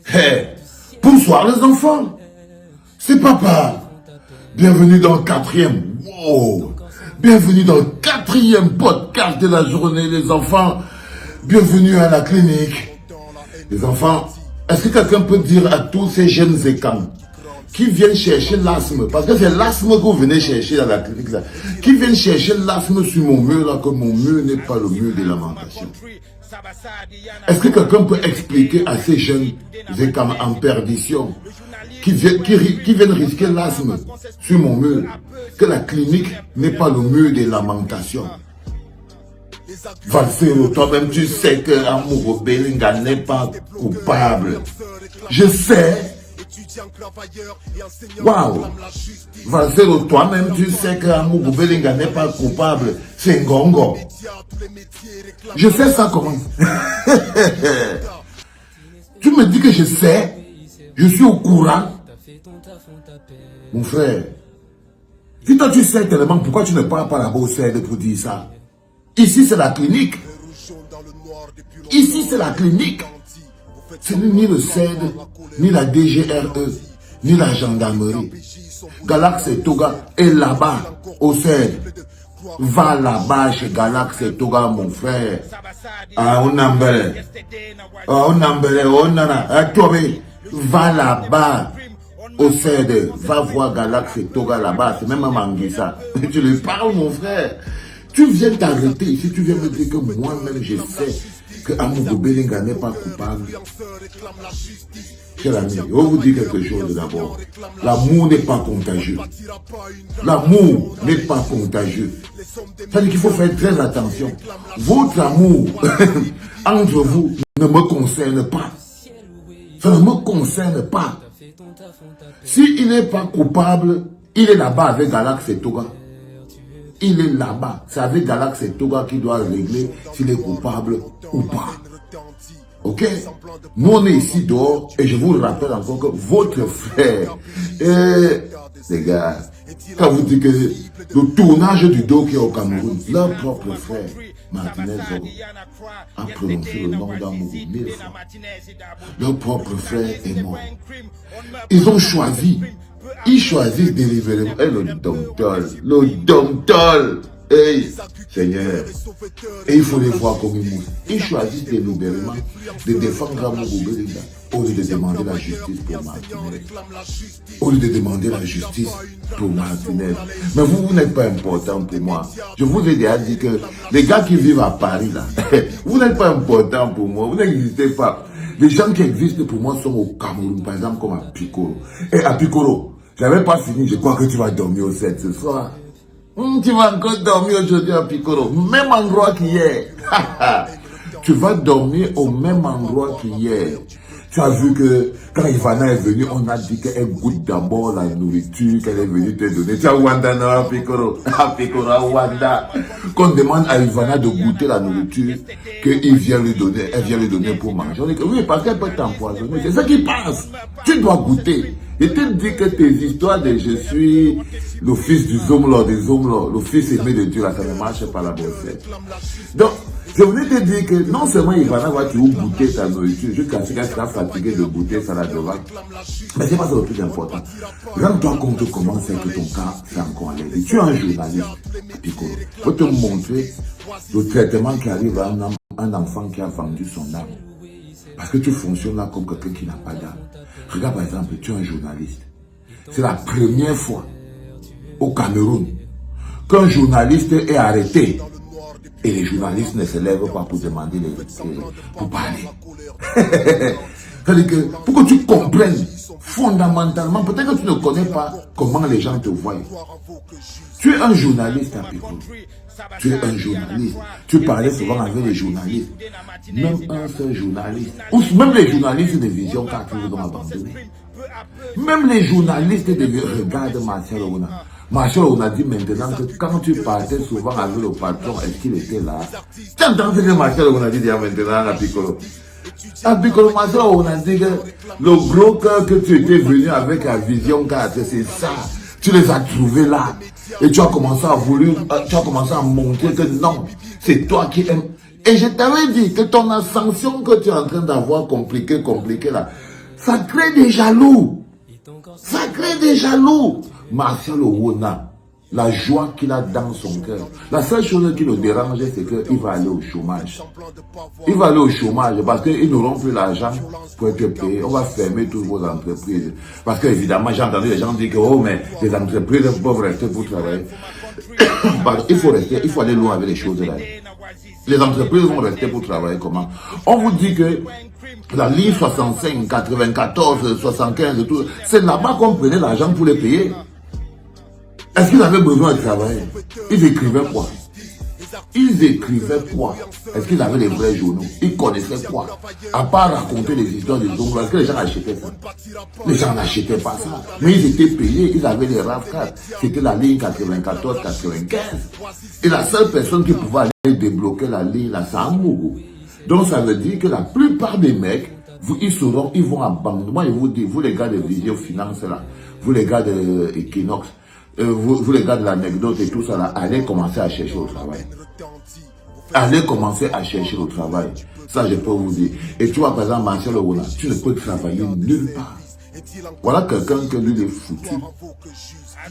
Hey, bonsoir les enfants. C'est papa. Bienvenue dans le 4e. Wow. Bienvenue dans le 4e podcast de la journée, les enfants. Bienvenue à la clinique. Les enfants, est-ce que quelqu'un peut dire à tous ces jeunes écans qui viennent chercher l'asthme, parce que c'est l'asthme que vous venez chercher dans la clinique là, qui viennent chercher l'asthme sur mon mur là, que mon mur n'est pas le mur des lamentations. Est-ce que quelqu'un peut expliquer à ces jeunes écans en perdition qui viennent risquer l'asthme sur mon mur que la clinique n'est pas le mur des lamentations? Valsero, toi-même tu sais que Amouro Belinga n'est pas coupable. Je sais. Waouh. Valsero, toi-même tu sais que Amouro Belinga n'est pas coupable. C'est Ngongo. Je sais ça comment. Tu me dis que je sais. Je suis au courant. Mon frère, si toi tu sais tellement, pourquoi tu ne parles pas là-bas au CED pour dire ça? Ici c'est la clinique. Ici c'est la clinique. Ce n'est ni le CED, ni la DGRE, ni la gendarmerie. Galax et Toga est là-bas au CED. Va là-bas chez Galax et Toga, mon frère. Ah, on embelle. On embelle, on en a. Va là-bas au CED. Va voir Galax et Toga là-bas. C'est même un Manguissa. Tu lui parles, mon frère. Tu viens t'arrêter ici, tu viens me dire que moi-même je sais que Amouro Belinga n'est pas coupable. Cher ami, je vais vous dire quelque chose d'abord. L'amour n'est pas contagieux. L'amour n'est pas contagieux. Ça veut dire qu'il faut faire très attention. Votre amour entre vous ne me concerne pas. Ça ne me concerne pas. S'il n'est pas coupable, il est là-bas avec Galax et Toga. Il est là-bas. C'est avec Galax et Toga qui doit régler s'il est coupable ou pas. Ok? Nous, on est ici dehors et je vous rappelle encore que votre frère, les gars, quand vous dites que le tournage du dos qui est au Cameroun, leur propre frère, Martinez a prononcé le nom d'Amouro 1000 fois. Leur propre frère est mort. Ils ont choisi. Ils choisissent délibérément. Et le domptol, hey, Seigneur. Et il faut les voir comme ils moussent. Ils choisissent délibérément de défendre Amouro Belinga au lieu de demander la justice pour Martinez. Au lieu de demander la justice pour Martinez. Mais vous n'êtes pas important pour moi. Je vous ai déjà dit que les gars qui vivent à Paris là, vous n'êtes pas important pour moi. Vous n'existez pas. Les gens qui existent pour moi sont au Cameroun, par exemple comme à Piccolo. Et à Piccolo, je n'avais pas fini, je crois que tu vas dormir au 7 ce soir. Tu vas encore dormir aujourd'hui à Piccolo, même endroit qu'hier. Tu vas dormir au même endroit qu'hier. Tu as vu que quand Ivana est venue, on a dit qu'elle goûte d'abord la nourriture qu'elle est venue te donner. Tu as Wanda non, à Piccolo, à Wanda. Qu'on demande à Ivana de goûter la nourriture qu'il vient lui donner, elle vient lui donner pour manger. On dit que oui, parce qu'elle peut t'empoisonner. C'est ça qui passe. Tu dois goûter. Et te dis que tes histoires de je suis le fils du Zomlo, le fils aimé de Dieu, là, ça ne marche pas la bonne fête. Donc, je voulais te dire que non seulement Ivana va te goûter ta nourriture, jusqu'à ce qu'elle sera fatiguée de goûter ça la devant. Mais c'est pas ça le plus important. Rends-toi compte comment c'est que ton cas c'est encore allé. Tu es un journaliste, Piccolo. Je vais te montrer le traitement qui arrive à un enfant qui a vendu son âme. Parce que tu fonctionnes là comme quelqu'un qui n'a pas d'âme. Regarde par exemple, tu es un journaliste. C'est la première fois au Cameroun qu'un journaliste est arrêté. Et les journalistes ne se lèvent pas pour demander pour parler. C'est-à-dire que pour que tu comprennes fondamentalement, peut-être que tu ne connais pas comment les gens te voient. Tu es un journaliste à Piccolo. Tu es un journaliste. Tu parlais souvent avec les journalistes. Même un seul journaliste. Ou même les journalistes de Vision 4 ils ont abandonné. Même les journalistes de Regarde Marcel Ouna. Marcel Ouna dit maintenant que quand tu partais souvent avec le patron, est-ce qu'il était là? Tu entends ce que Marcel Ouna dit maintenant à Piccolo? À Piccolo, Marcel Ouna dit que le gros cœur que tu étais venu avec la Vision 4, c'est ça. Tu les as trouvés là. Et tu as commencé à montrer que non, c'est toi qui aimes. Et je t'avais dit que ton ascension que tu es en train d'avoir compliqué là, Ça crée des jaloux. Ça crée des jaloux. Martial Owona, la joie qu'il a dans son cœur. La seule chose qui le dérange, c'est qu'il va aller au chômage. Il va aller au chômage parce qu'ils n'auront plus l'argent pour être payés. On va fermer toutes vos entreprises. Parce qu'évidemment, j'ai entendu les gens dire que oh, mais les entreprises peuvent rester pour travailler. Il faut aller loin avec les choses là. Les entreprises vont rester pour travailler comment? On vous dit que la ligne 65, 94, 75, tout, c'est là-bas qu'on prenait l'argent pour les payer. Est-ce qu'ils avaient besoin de travailler? Ils écrivaient quoi? Ils écrivaient quoi? Est-ce qu'ils avaient les vrais journaux? Ils connaissaient quoi? À part raconter les histoires des hommes, parce que les gens achetaient ça. Les gens n'achetaient pas ça. Mais ils étaient payés, ils avaient les RAV4. C'était la ligne 94, 95. Et la seule personne qui pouvait aller débloquer la ligne, là, c'est Amougou. Donc ça veut dire que la plupart des mecs, ils vont abandonner. Moi, je vous dis, vous les gars de Visio Finance, là, vous les gars de Equinox, vous les gars de l'anecdote et tout ça, là, allez commencer à chercher au travail. Allez commencer à chercher au travail. Ça, je peux vous dire. Et tu vois, par exemple, Martial Owona, tu ne peux travailler nulle part. Voilà quelqu'un que lui, il est foutu.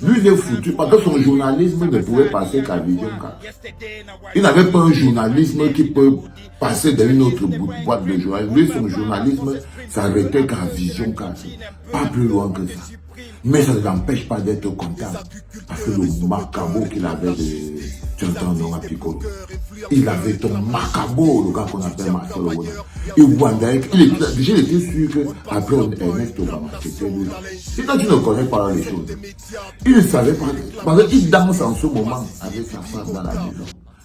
Lui, il est foutu parce que son journalisme ne pouvait passer qu'à Vision 4. Il n'avait pas un journalisme qui peut passer dans une autre boîte de journalisme. Lui, son journalisme s'arrêtait qu'à Vision 4. Pas plus loin que ça. Mais ça ne l'empêche pas d'être content. Parce que le macabo qu'il avait de... Tu entends, non, à Piccolo. Il avait ton macabo, le gars qu'on appelle Martial Owona. Et Wanda, déjà, il était sûr qu'après Ernest Obama, c'était lui. Et quand tu ne connais pas les choses, il ne savait pas. Parce qu'il danse en ce moment avec sa femme dans la maison.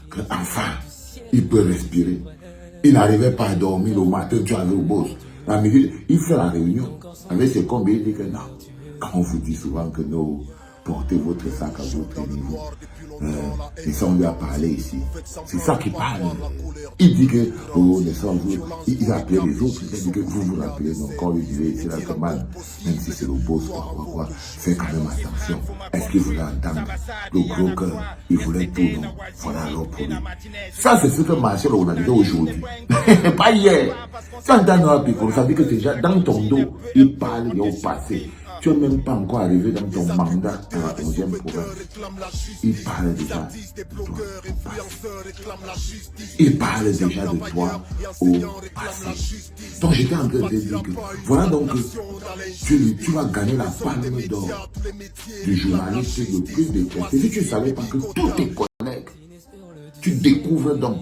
Qu'enfin, il peut respirer. Il n'arrivait pas à dormir le matin, tu arrives au boss. La midi, il fait la réunion avec ses combats, il dit que non. Quand on vous dit souvent que non, portez votre sac à votre niveau. Et ça, on lui a parlé ici. C'est ça qui parle. Il dit que, oh, il appelait les autres, il dit que vous vous rappelez, donc quand on lui disait, c'est la commande, même si c'est le boss, quoi, faites quand même attention. Est-ce qu'il voulait entendre le gros cœur? Il voulait tout, non? Voilà alors pour lui. Ça, c'est ce que Martial Owona dit aujourd'hui. Pas hier. Quand tu as un Piccolo, ça veut dire que déjà, dans ton dos, il parle au passé. Tu n'es même pas encore arrivé dans ton mandat à la 11e province. Il parle déjà de toi au passé. Il parle déjà de toi au passé. Donc j'étais en train de dire que voilà donc tu vas gagner la palme d'or du journaliste le plus détesté. Si tu ne savais pas que tous tes collègues, tu découvres donc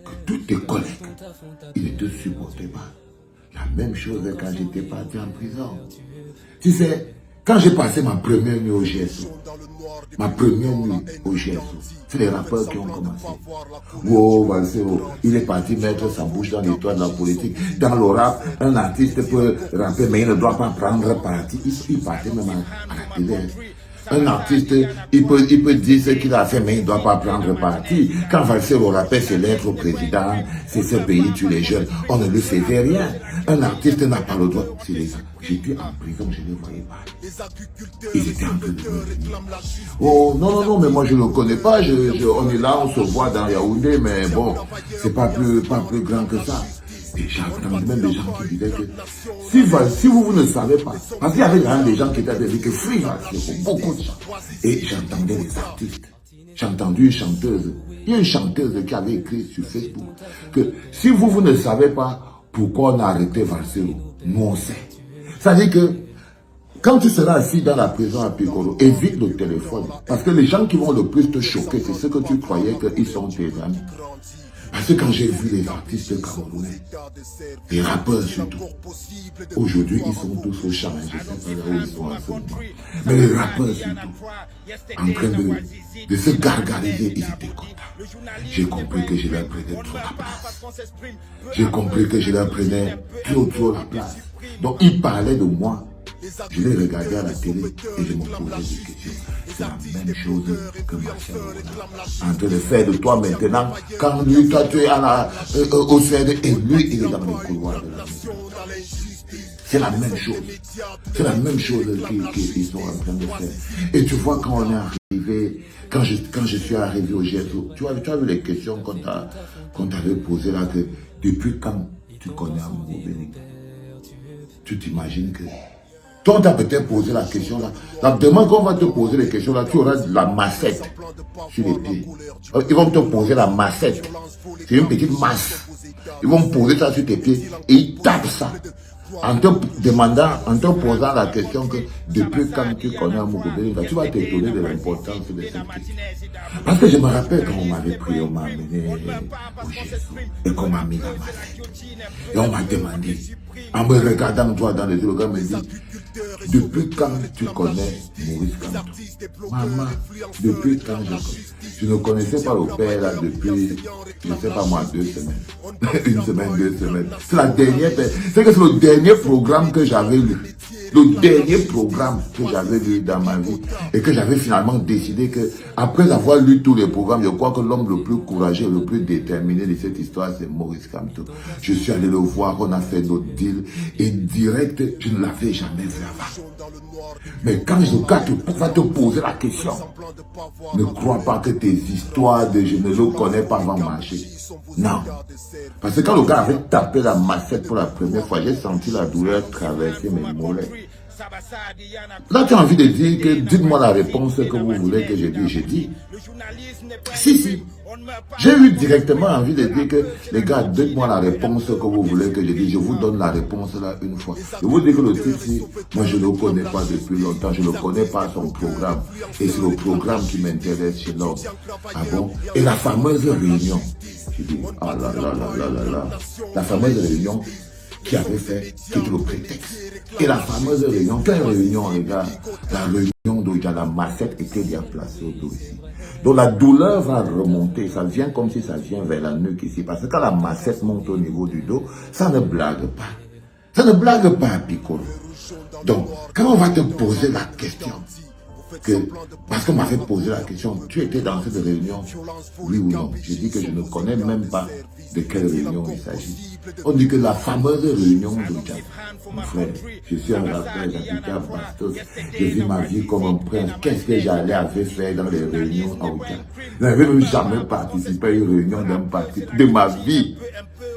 que tous tes collègues, ils ne te supportaient pas. La même chose quand j'étais parti en prison. Tu sais, quand j'ai passé ma première nuit au GSO, c'est les rappeurs qui ont commencé. Wow, Valseo, il est parti mettre sa bouche dans les toits de la politique. Dans le rap, un artiste peut rapper, mais il ne doit pas prendre parti. Il partait même à la télé. Un artiste, il peut dire ce qu'il a fait, mais il ne doit pas prendre parti. Quand Valseo rappelle, c'est l'être au président, c'est ce pays tue les jeunes, on ne lui faisait rien. Un artiste n'a pas le droit. J'étais en prison, je ne les voyais pas. Ils étaient en train de me... Oh, non, mais moi je ne le connais pas. On est là, on se voit dans Yaoundé, mais bon, c'est pas plus grand que ça. Et j'ai entendu même des gens qui disaient que si vous ne savez pas, parce qu'il y avait des gens qui étaient dit que Free Valseo, beaucoup de gens. Et j'entendais des artistes. J'ai entendu une chanteuse. Il y a une chanteuse qui avait écrit sur Facebook que si vous ne savez pas pourquoi on a arrêté Valseo, nous on sait. Ça veut dire que quand tu seras assis dans la prison à Piccolo, évite le téléphone. Parce que les gens qui vont le plus te choquer, c'est ceux que tu croyais qu'ils sont tes amis. Parce que quand j'ai vu les artistes camerounais, les rappeurs surtout, aujourd'hui ils sont tous au champ, je ne sais pas où ils sont en ce moment. Mais les rappeurs surtout, en train de se gargariser, ils étaient contents. J'ai compris que je leur prenais trop la place. J'ai compris que je leur prenais trop la place. Donc ils parlaient de moi. Je les regardais à la télé et je me posais des questions. C'est la même chose que Martial Owona. En train de faire de toi maintenant, quand lui, toi tu es au CED et lui, il est dans les couloirs de la maison. C'est la même chose. C'est la même chose qu'ils sont en train de faire. Et tu vois, quand on est arrivé, quand je suis arrivé au GSO, tu as vu les questions qu'on t'avait posées là, que depuis quand tu connais Amougou Béni? Tu t'imagines que... Toi, on t'a peut-être posé la question là. La demain qu'on va te poser les questions là, tu auras la massette sur les pieds. Ils vont te poser la massette. C'est une petite masse. Ils vont poser ça sur tes pieds et ils tapent ça. En te demandant, en te posant la question que depuis quand tu connais Amougou Belinga, tu vas t'étonner de l'importance de cette question. Parce que je me rappelle quand on m'avait pris, on m'a amené au Jésus et qu'on m'a mis la massette. Et on m'a demandé, en me regardant toi dans les yeux, le gars me dit, depuis quand tu connais Maurice Kamto? Maman, depuis quand je ne connaissais pas le père là depuis, je ne sais pas moi, 2 semaines. Une semaine, 2 semaines. C'est la dernière, c'est que c'est le dernier programme que j'avais lu. Le dernier programme que j'avais lu dans ma vie et que j'avais finalement décidé que, après avoir lu tous les programmes, je crois que l'homme le plus courageux, le plus déterminé de cette histoire, c'est Maurice Kamto. Je suis allé le voir, on a fait notre deal et direct, je ne l'avais jamais vu avant. Mais quand je va te poser la question, ne crois pas que tes histoires de je ne le connais pas vont marcher. Non. Parce que quand le gars avait tapé la massette pour la première fois, j'ai senti la douleur traverser mes mollets. Là, tu as envie de dire que dites-moi la réponse que vous voulez que je dise. J'ai dit. Si. J'ai eu directement envie de dire que, les gars, dites-moi la réponse que vous voulez que je dise. Je vous donne la réponse là une fois. Je vous dis que le titre, moi je ne le connais pas depuis longtemps. Je ne connais pas son programme. Et c'est le programme qui m'intéresse chez l'homme. Ah bon? Et la fameuse réunion. Je dis, ah là là là là là là. La fameuse réunion qui avait fait, qui était le prétexte. Et la fameuse réunion, quelle réunion, les gars? La réunion d'où la massette était bien placée au dos ici. Donc la douleur va remonter, ça vient comme si ça vient vers la nuque ici. Parce que quand la massette monte au niveau du dos, ça ne blague pas. Ça ne blague pas, Piccolo. Donc, quand on va te poser la question, parce qu'on m'avait posé la question, tu étais dans cette réunion, oui ou non? Je dis que je ne connais même pas de quelle réunion il s'agit. On dit que la fameuse réunion de Jack, mon frère, je suis un rappeur, j'habite à Bastos, je vis ma vie comme un prince. Qu'est-ce que j'allais faire dans les réunions à Ouja? Je n'avais même jamais participé à une réunion d'un parti de ma vie.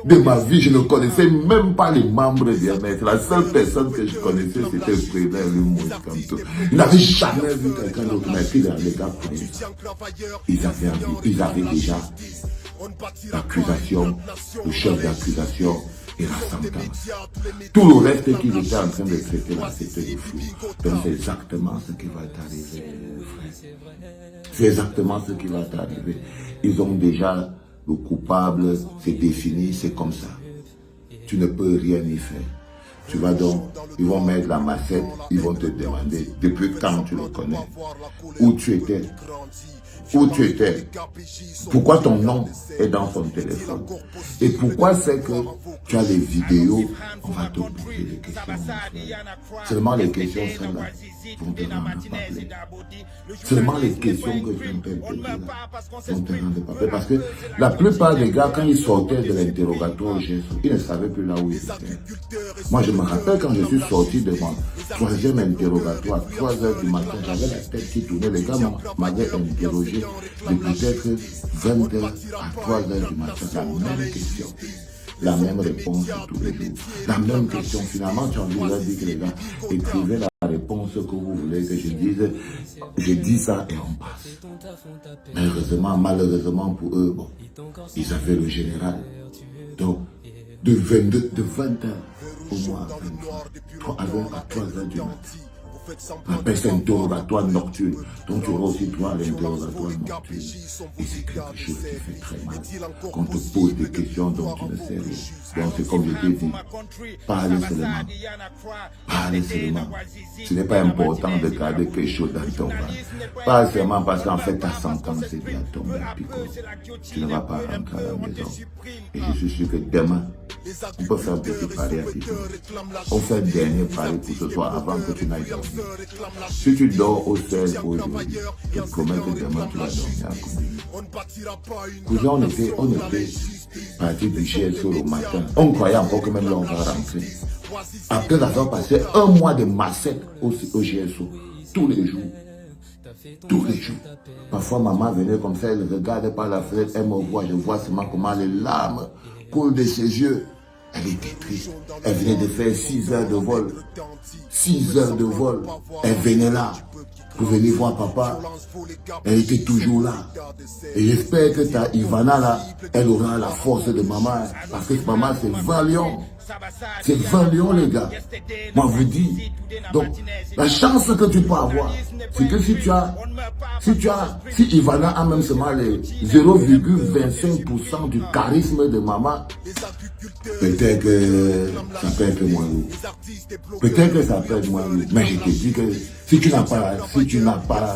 De ma vie, je ne connaissais même pas les membres de DMS. La seule personne que je connaissais, c'était le président Maurice Kamto. Il n'avait jamais vu quelqu'un d'autre, mais puis les gars, ils avaient déjà l'accusation, le chef d'accusation et la sentence. Tout le reste qu'ils étaient en train de traiter là, c'était du flou. Donc c'est exactement ce qui va t'arriver, frère. C'est exactement ce qui va t'arriver. Ils ont déjà le coupable, c'est défini, c'est comme ça. Tu ne peux rien y faire. Tu vas donc, ils vont mettre la massette, ils vont te demander depuis quand tu le connais, où tu étais, pourquoi ton nom est dans son téléphone et pourquoi c'est que tu as des vidéos. On va te poser des questions. Seulement les questions sont là vont te rendre parler. Seulement les questions que je viens de te dire là vont te rendre parler. Parce que la plupart des gars, quand ils sortaient de l'interrogatoire, ils ne savaient plus là où ils étaient. Moi, je me rappelle quand je suis sorti de mon 3e interrogatoire, 3 h du matin, j'avais la tête qui tournait. Les gars m'avaient interrogé de peut-être 20 h à 3 h du matin. La même question. La même réponse tous les jours. La même question. Finalement, tu as envie de leur dire que les gars, écrivez la réponse que vous voulez que je dise. Je dis ça et on passe. Malheureusement pour eux, bon, ils avaient le général. Donc, de 20 h au moins à 3 h du matin. On appelle ça interrogatoire nocturne. Donc tu auras aussi droit à l'interrogatoire nocturne. Et c'est quelque chose qui fait très mal. Qu'on te pose des questions dont tu ne sais rien. Donc c'est comme je t'ai dit, parlez seulement. Parlez seulement. Ce n'est pas important de garder quelque chose dans ton ventre. Parle seulement parce qu'en fait ta sentence est bien tombée à Piccolo. Tu ne vas pas rentrer à la maison. Et je suis sûr que demain, on peut faire un petit pari à Piccolo. On fait un dernier pari pour ce soir avant que tu n'ailles dormir. Si tu dors au 16 aujourd'hui, je te promets que demain tu vas dormir à Koumbini. Cousin, on était parti du GSO le matin. On croyait encore que même là on va rentrer. Après avoir passé un mois de massette au GSO, tous les jours. Tous les jours. Parfois maman venait comme ça, elle regarde par la fenêtre, elle me voit, je vois seulement comment les larmes coulent de ses yeux. Elle était triste. Elle venait de faire 6 heures de vol. 6 heures de vol. Elle venait là pour venir voir papa. Elle était toujours là. Et j'espère que ta Ivana là, elle aura la force de maman. Parce que maman, c'est 20 lions. C'est 20 lions, les gars. Moi, je vous dis. Donc, la chance que tu peux avoir, c'est que si Ivana a même seulement les 0,25% du charisme de maman, peut-être que ça peut être moins lourd. Peut-être que ça peut être moins lourd. Mais je te dis que si tu n'as pas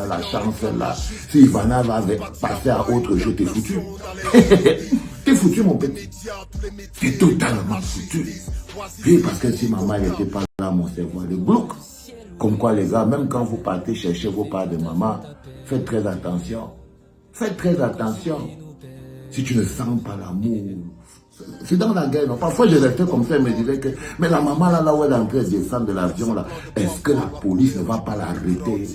la chance là, si Ivana va passer à autre chose, t'es foutu. T'es foutu, mon petit. T'es totalement foutu. Et parce que si maman n'était pas là, mon cerveau est bloc. Comme quoi, les gars, même quand vous partez chercher vos parts de maman, faites très attention. Faites très attention. Si tu ne sens pas l'amour, c'est dans la guerre. Non? Parfois, je restais comme ça et me disais que, mais la maman là où elle est en train de descendre de l'avion, là, est-ce que la police ne va pas l'arrêter?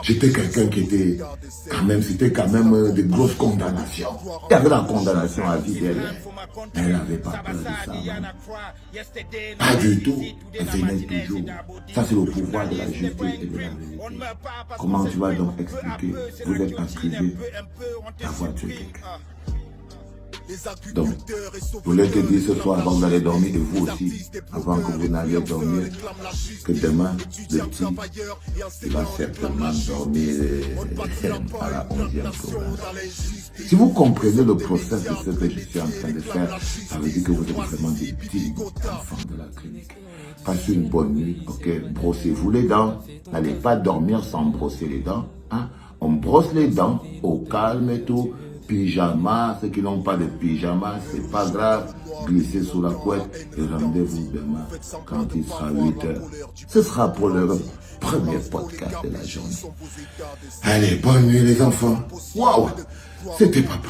J'étais quelqu'un qui était quand même, c'était quand même de grosses condamnations. Il y avait la condamnation à vie derrière. Elle n'avait pas peur de ça. Pas du tout. Elle venait toujours. Ça, c'est le pouvoir de la justice et de la vérité. Comment tu vas donc expliquer? Vous êtes accusé d'avoir tué quelqu'un. Donc, je voulais te dire ce soir avant d'aller dormir, et vous aussi, avant que vous n'alliez dormir, que demain, le petit, il va certainement dormir à la 11e province. Si vous comprenez le process de ce que je suis en train de faire, ça veut dire que vous êtes vraiment des petits enfants de la clinique. Passez une bonne nuit, ok? Brossez-vous les dents. N'allez pas dormir sans brosser les dents. Hein? On brosse les dents au calme et tout. Pyjama, ceux qui n'ont pas de pyjama, c'est pas grave. Glissez sous la couette et rendez-vous demain quand il sera 8 heures. Ce sera pour le premier podcast de la journée. Allez, bonne nuit les enfants. Waouh, c'était papa.